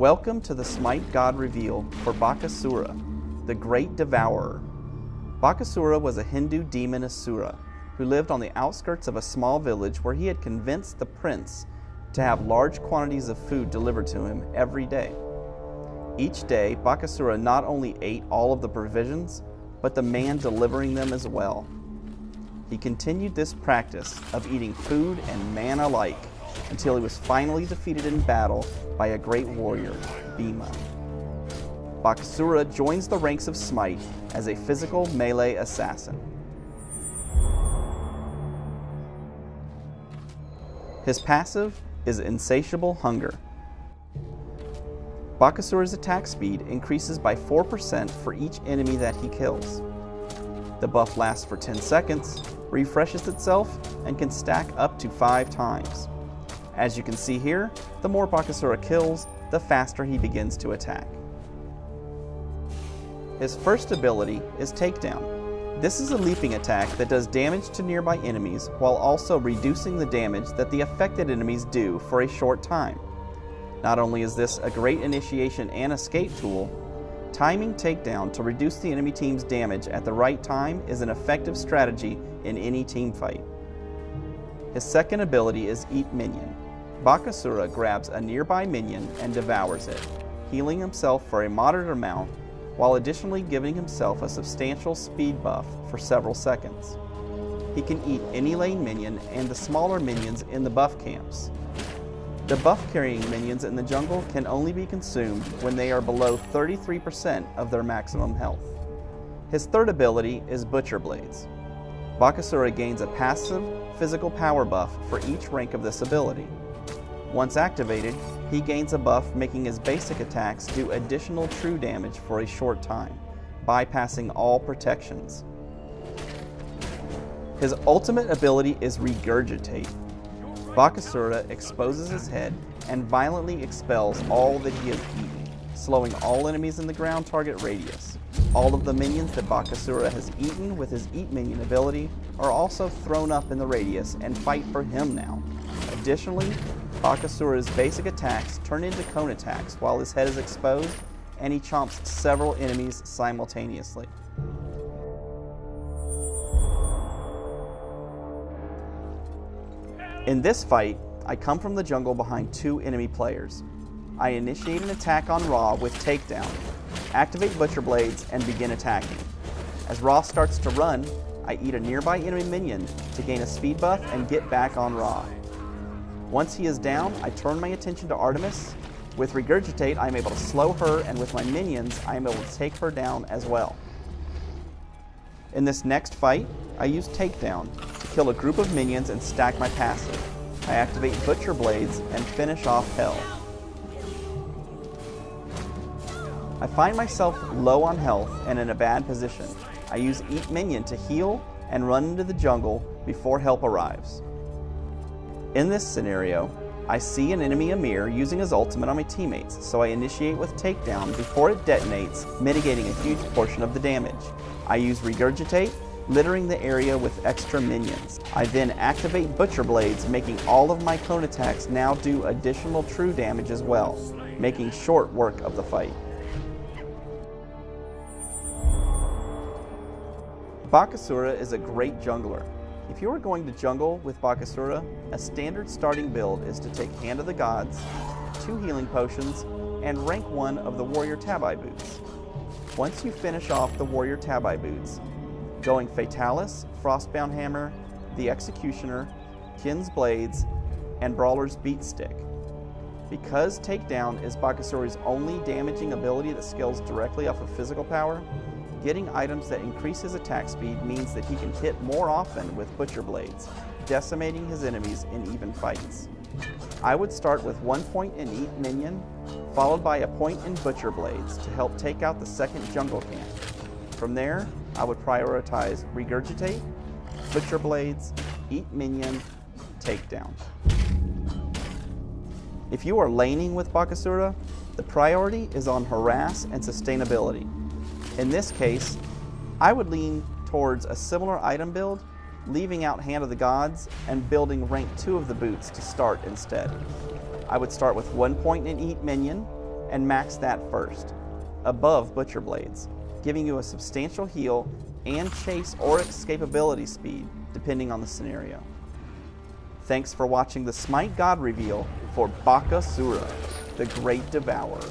Welcome to the Smite God reveal for Bakasura, the Great Devourer. Bakasura was a Hindu demon Asura who lived on the outskirts of a small village where he had convinced the prince to have large quantities of food delivered to him every day. Each day, Bakasura not only ate all of the provisions, but the man delivering them as well. He continued this practice of eating food and man alike until he was finally defeated in battle by a great warrior, Bhima. Bakasura joins the ranks of Smite as a physical melee assassin. His passive is Insatiable Hunger. Bakasura's attack speed increases by 4% for each enemy that he kills. The buff lasts for 10 seconds, refreshes itself, and can stack up to 5 times. As you can see here, the more Bakasura kills, the faster he begins to attack. His first ability is Takedown. This is a leaping attack that does damage to nearby enemies while also reducing the damage that the affected enemies do for a short time. Not only is this a great initiation and escape tool, timing Takedown to reduce the enemy team's damage at the right time is an effective strategy in any team fight. His second ability is Eat Minion. Bakasura grabs a nearby minion and devours it, healing himself for a moderate amount while additionally giving himself a substantial speed buff for several seconds. He can eat any lane minion and the smaller minions in the buff camps. The buff-carrying minions in the jungle can only be consumed when they are below 33% of their maximum health. His third ability is Butcher Blades. Bakasura gains a passive physical power buff for each rank of this ability. Once activated, he gains a buff making his basic attacks do additional true damage for a short time, bypassing all protections. His ultimate ability is Regurgitate. Bakasura exposes his head and violently expels all that he has eaten, slowing all enemies in the ground target radius. All of the minions that Bakasura has eaten with his Eat Minion ability are also thrown up in the radius and fight for him now. Additionally, Bakasura's basic attacks turn into cone attacks while his head is exposed, and he chomps several enemies simultaneously. In this fight, I come from the jungle behind 2 enemy players. I initiate an attack on Ra with Takedown, activate Butcher Blades, and begin attacking. As Ra starts to run, I eat a nearby enemy minion to gain a speed buff and get back on Ra. Once he is down, I turn my attention to Artemis. With Regurgitate, I am able to slow her, and with my minions, I am able to take her down as well. In this next fight, I use Takedown to kill a group of minions and stack my passive. I activate Butcher Blades and finish off Hell. I find myself low on health and in a bad position. I use Eat Minion to heal and run into the jungle before help arrives. In this scenario, I see an enemy Amir using his ultimate on my teammates, so I initiate with Takedown before it detonates, mitigating a huge portion of the damage. I use Regurgitate, littering the area with extra minions. I then activate Butcher Blades, making all of my cone attacks now do additional true damage as well, making short work of the fight. Bakasura is a great jungler. If you are going to jungle with Bakasura, a standard starting build is to take Hand of the Gods, 2 healing potions, and rank 1 of the Warrior Tabi boots. Once you finish off the Warrior Tabi boots, going Fatalis, Frostbound Hammer, the Executioner, Kin's Blades, and Brawler's Beat Stick. Because Takedown is Bakasura's only damaging ability that scales directly off of physical power, getting items that increase his attack speed means that he can hit more often with Butcher Blades, decimating his enemies in even fights. I would start with 1 point in Eat Minion, followed by a point in Butcher Blades to help take out the second jungle camp. From there, I would prioritize Regurgitate, Butcher Blades, Eat Minion, Takedown. If you are laning with Bakasura, the priority is on Harass and Sustainability. In this case, I would lean towards a similar item build, leaving out Hand of the Gods and building rank 2 of the boots to start instead. I would start with 1 point in Eat Minion and max that first, above Butcher Blades, giving you a substantial heal and chase or escapability speed, depending on the scenario. Thanks for watching the Smite God reveal for Bakasura, the Great Devourer.